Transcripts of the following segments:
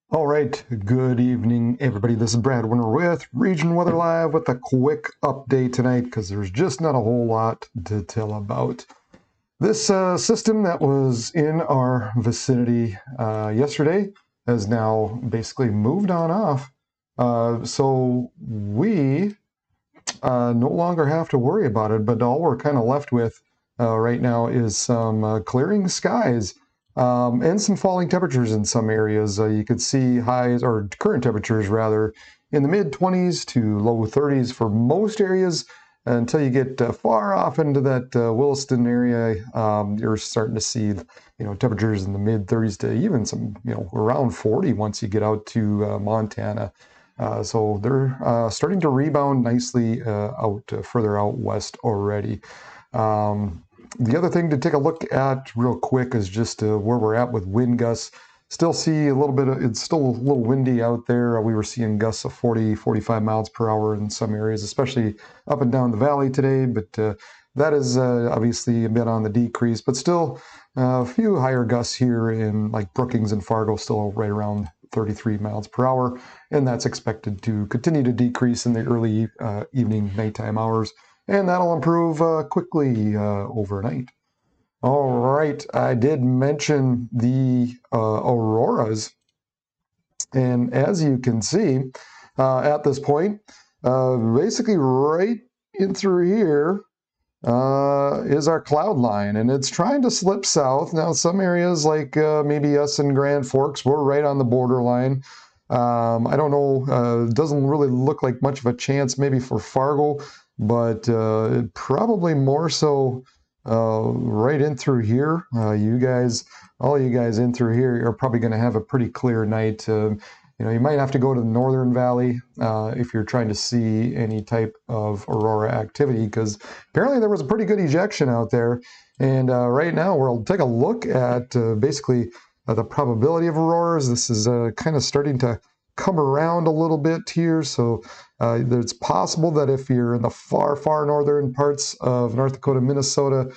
All right, good evening, everybody. This is Brad Winter with Region Weather Live with a quick update tonight because there's just not a whole lot to tell about. This system that was in our vicinity yesterday has now basically moved on off. So we no longer have to worry about it, but all we're kind of left with right now is some clearing skies. And some falling temperatures in some areas. You could see highs, or current temperatures rather, in the mid-20s to low 30s for most areas. Until you get far off into that Williston area, you're starting to see, temperatures in the mid-30s to even some, around 40 once you get out to Montana. So they're starting to rebound nicely further out west already. The other thing to take a look at real quick is just where we're at with wind gusts. Still see a little bit of, it's still a little windy out there. We were seeing gusts of 40, 45 miles per hour in some areas, especially up and down the valley today. But that is obviously a bit on the decrease, but still a few higher gusts here in like Brookings and Fargo, still right around 33 miles per hour. And that's expected to continue to decrease in the early evening, nighttime hours. And that'll improve quickly overnight. All right, I did mention the Auroras. And as you can see, at this point, basically right in through here is our cloud line. And it's trying to slip south. Now, some areas like maybe us in Grand Forks, we're right on the borderline. I don't know, it doesn't really look like much of a chance maybe for Fargo, but probably more so right in through here. All you guys in through here are probably going to have a pretty clear night. You might have to go to the Northern Valley if you're trying to see any type of Aurora activity, because apparently there was a pretty good ejection out there. And right now we'll take a look at basically the probability of auroras. This is kind of starting to come around a little bit here. So it's possible that if you're in the far, far northern parts of North Dakota, Minnesota,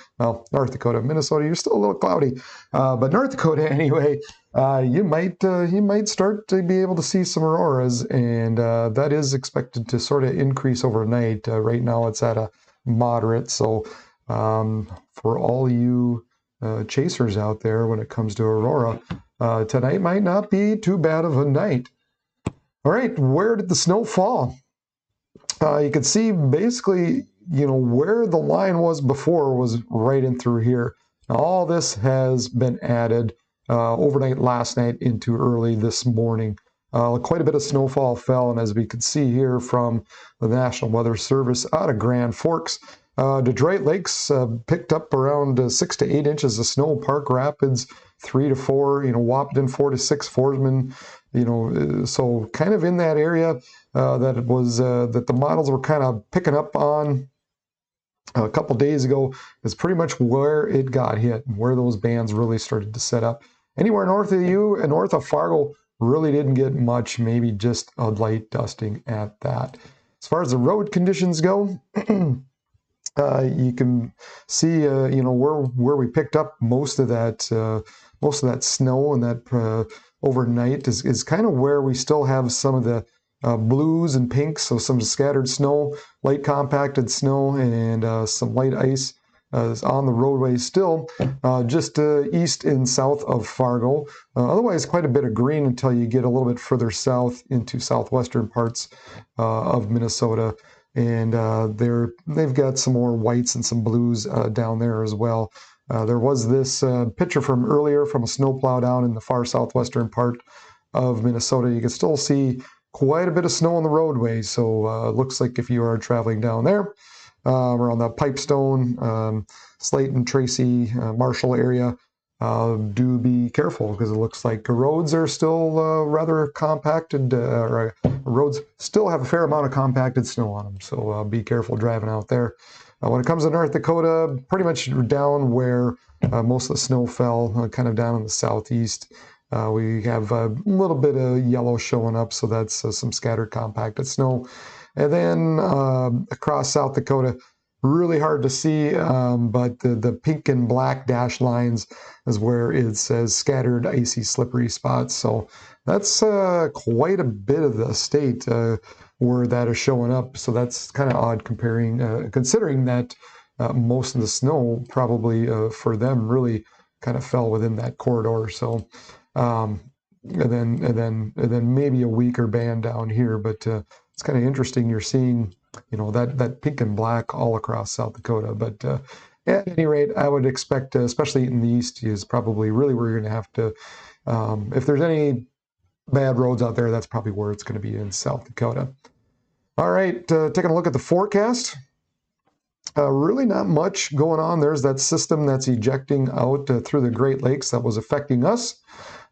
you're still a little cloudy, but North Dakota anyway, you might start to be able to see some auroras, and that is expected to sort of increase overnight. Right now it's at a moderate. So for all you chasers out there when it comes to Aurora, tonight might not be too bad of a night. All right, where did the snow fall? You can see basically, where the line was before was right in through here. Now, all this has been added overnight last night into early this morning. Quite a bit of snowfall fell, and as we can see here from the National Weather Service out of Grand Forks, Detroit Lakes picked up around 6 to 8 inches of snow. Park Rapids 3 to 4. Wahpeton 4 to 6. Forsman. So kind of in that area that it was that the models were kind of picking up on a couple days ago is pretty much where it got hit and where those bands really started to set up. Anywhere north of you and north of Fargo really didn't get much, maybe just a light dusting at that. As far as the road conditions go, you can see where we picked up most of that snow, and that overnight is kind of where we still have some of the blues and pinks, so some scattered snow, light compacted snow, and some light ice on the roadway still, just east and south of Fargo. Otherwise, quite a bit of green until you get a little bit further south into southwestern parts of Minnesota. And they've got some more whites and some blues down there as well. There was this picture from earlier from a snowplow down in the far southwestern part of Minnesota. You can still see quite a bit of snow on the roadway. So it looks like if you are traveling down there around the Pipestone, Slayton, Tracy, Marshall area, do be careful, because it looks like roads are still rather compacted. Roads still have a fair amount of compacted snow on them. So be careful driving out there. When it comes to North Dakota, pretty much down where most of the snow fell, kind of down in the southeast. We have a little bit of yellow showing up, so that's some scattered compacted snow. And then across South Dakota, really hard to see, but the pink and black dash lines is where it says scattered icy slippery spots. So that's quite a bit of the state where that is showing up. So that's kind of odd considering that most of the snow probably for them really kind of fell within that corridor. So and then maybe a weaker band down here, but it's kind of interesting. You're seeing, that pink and black all across South Dakota. But at any rate, I would expect, especially in the east, is probably really where you're going to have to, if there's any bad roads out there, that's probably where it's going to be in South Dakota. All right, taking a look at the forecast. Really not much going on. There's that system that's ejecting out through the Great Lakes that was affecting us.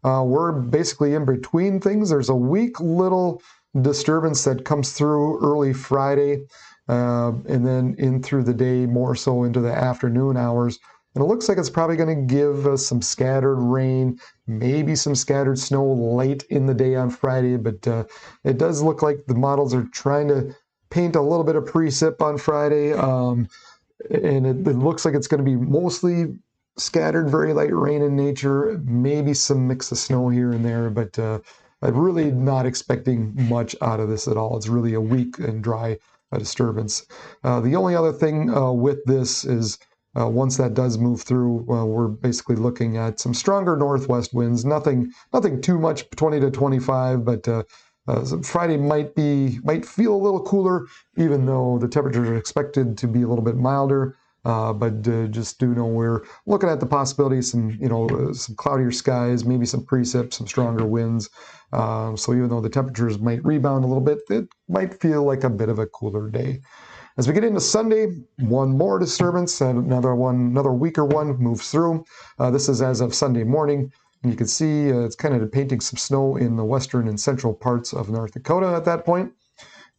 We're basically in between things. There's a weak little disturbance that comes through early Friday and then in through the day, more so into the afternoon hours. And it looks like it's probably going to give us some scattered rain, maybe some scattered snow late in the day on Friday. But it does look like the models are trying to paint a little bit of precip on Friday. And it looks like it's going to be mostly scattered, very light rain in nature, maybe some mix of snow here and there, but I'm really not expecting much out of this at all. It's really a weak and dry disturbance. The only other thing with this is once that does move through, we're basically looking at some stronger northwest winds. Nothing too much, 20 to 25, but Friday might feel a little cooler, even though the temperatures are expected to be a little bit milder. But just do know we're looking at the possibility of some cloudier skies, maybe some precip, some stronger winds. So even though the temperatures might rebound a little bit, it might feel like a bit of a cooler day. As we get into Sunday, one more disturbance, another weaker one moves through. This is as of Sunday morning. And you can see it's kind of painting some snow in the western and central parts of North Dakota at that point.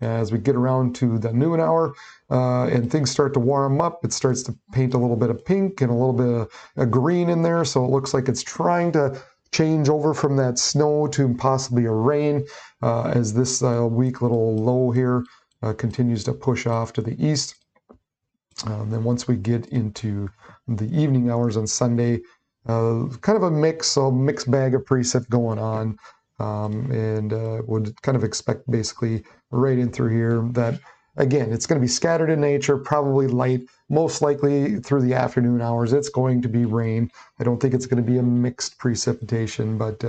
As we get around to the noon hour and things start to warm up, it starts to paint a little bit of pink and a little bit of green in there. So it looks like it's trying to change over from that snow to possibly a rain as this weak little low here continues to push off to the east. Then once we get into the evening hours on Sunday, kind of a mixed bag of precip going on. And would kind of expect basically right in through here that, again, it's going to be scattered in nature, probably light, most likely through the afternoon hours. It's going to be rain. I don't think it's going to be a mixed precipitation, but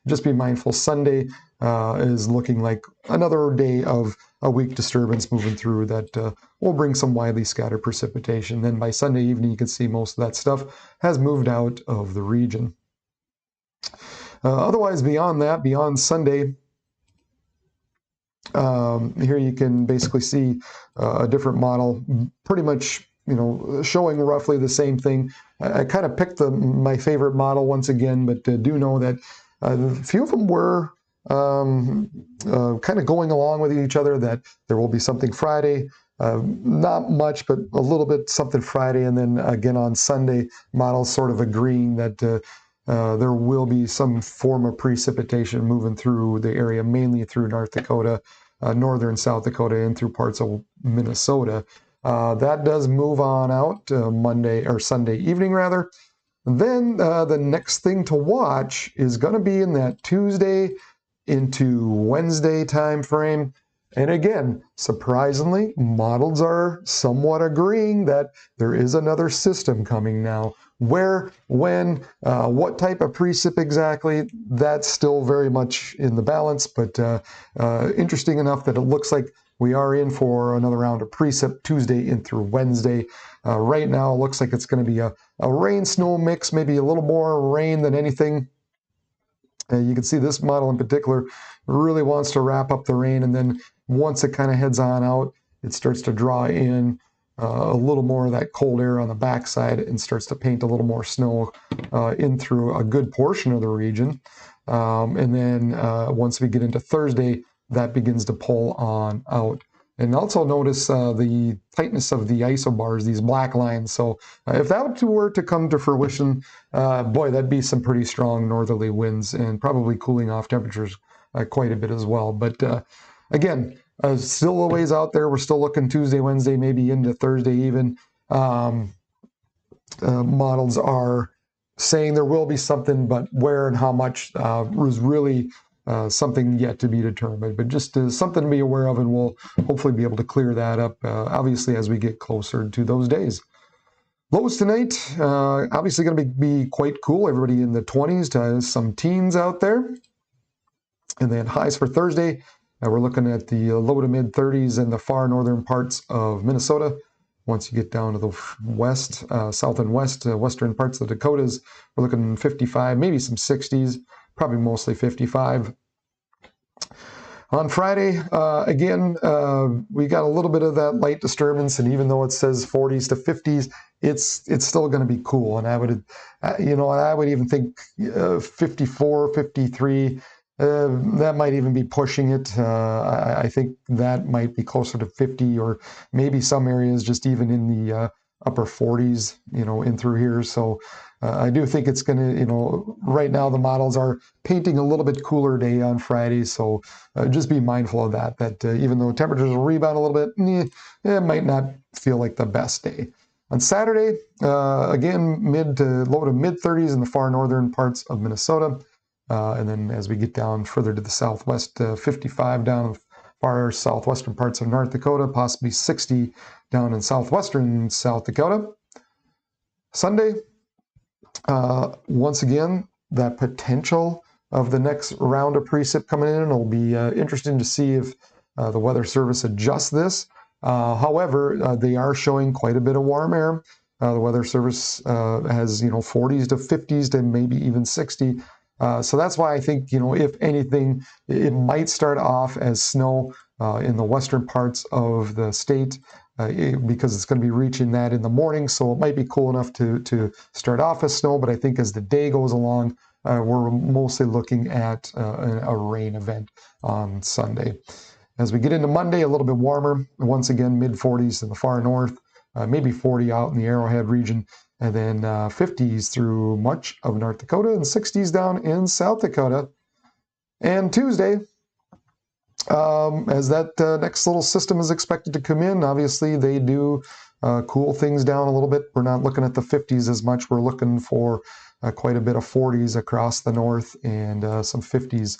just be mindful. Sunday is looking like another day of a weak disturbance moving through that will bring some widely scattered precipitation. Then by Sunday evening, you can see most of that stuff has moved out of the region. Otherwise, beyond Sunday, here you can basically see a different model, pretty much, showing roughly the same thing. I kind of picked my favorite model once again, but do know that a few of them were kind of going along with each other, that there will be something Friday, not much, but a little bit something Friday, and then again on Sunday, models sort of agreeing that there will be some form of precipitation moving through the area, mainly through North Dakota, northern South Dakota, and through parts of Minnesota. That does move on out Monday or Sunday evening, rather. Then the next thing to watch is going to be in that Tuesday into Wednesday time frame. And again, surprisingly, models are somewhat agreeing that there is another system coming now. Where, when, what type of precip exactly, that's still very much in the balance, but interesting enough that it looks like we are in for another round of precip Tuesday in through Wednesday. Right now, it looks like it's going to be a rain-snow mix, maybe a little more rain than anything. You can see this model in particular really wants to wrap up the rain, and then once it kind of heads on out, it starts to draw in a little more of that cold air on the backside and starts to paint a little more snow in through a good portion of the region. And then once we get into Thursday, that begins to pull on out. And also notice the tightness of the isobars, these black lines. So if that were to come to fruition, boy, that'd be some pretty strong northerly winds and probably cooling off temperatures quite a bit as well. But again, Still a ways out there. We're still looking Tuesday, Wednesday, maybe into Thursday even. Models are saying there will be something, but where and how much was really something yet to be determined. But just something to be aware of, and we'll hopefully be able to clear that up, obviously, as we get closer to those days. Lows tonight, obviously going to be quite cool. Everybody in the 20s to some teens out there. And then highs for Thursday, we're looking at the low to mid 30s in the far northern parts of Minnesota. Once you get down to the west, south and west, western parts of the Dakotas, we're looking 55, maybe some 60s, probably mostly 55. On Friday, again, we got a little bit of that light disturbance, and even though it says 40s to 50s, it's still going to be cool. And I would, I would even think 54, 53. That might even be pushing it. I think that might be closer to 50, or maybe some areas just even in the upper 40s, in through here. So I do think it's going to, right now the models are painting a little bit cooler day on Friday. So just be mindful of that even though temperatures will rebound a little bit, it might not feel like the best day. On Saturday, again, mid to low to mid 30s in the far northern parts of Minnesota. And then as we get down further to the southwest, 55 down in the far southwestern parts of North Dakota, possibly 60 down in southwestern South Dakota. Sunday, once again, that potential of the next round of precip coming in. It'll be interesting to see if the Weather Service adjusts this. However, they are showing quite a bit of warm air. The Weather Service has, 40s to 50s to maybe even 60. So that's why I think, if anything, it might start off as snow in the western parts of the state because it's going to be reaching that in the morning. So it might be cool enough to start off as snow. But I think as the day goes along, we're mostly looking at a rain event on Sunday. As we get into Monday, a little bit warmer. Once again, mid 40s in the far north, maybe 40 out in the Arrowhead region. And then 50s through much of North Dakota and 60s down in South Dakota. And Tuesday, as that next little system is expected to come in, obviously they do cool things down a little bit. We're not looking at the 50s as much. We're looking for quite a bit of 40s across the north and some 50s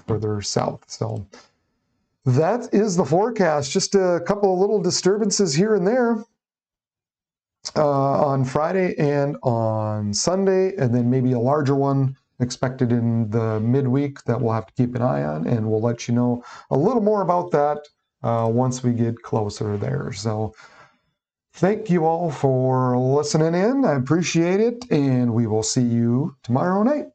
further south. So that is the forecast. Just a couple of little disturbances here and there. On Friday and on Sunday, and then maybe a larger one expected in the midweek that we'll have to keep an eye on, and we'll let you know a little more about that once we get closer there. So thank you all for listening in. I appreciate it, and we will see you tomorrow night.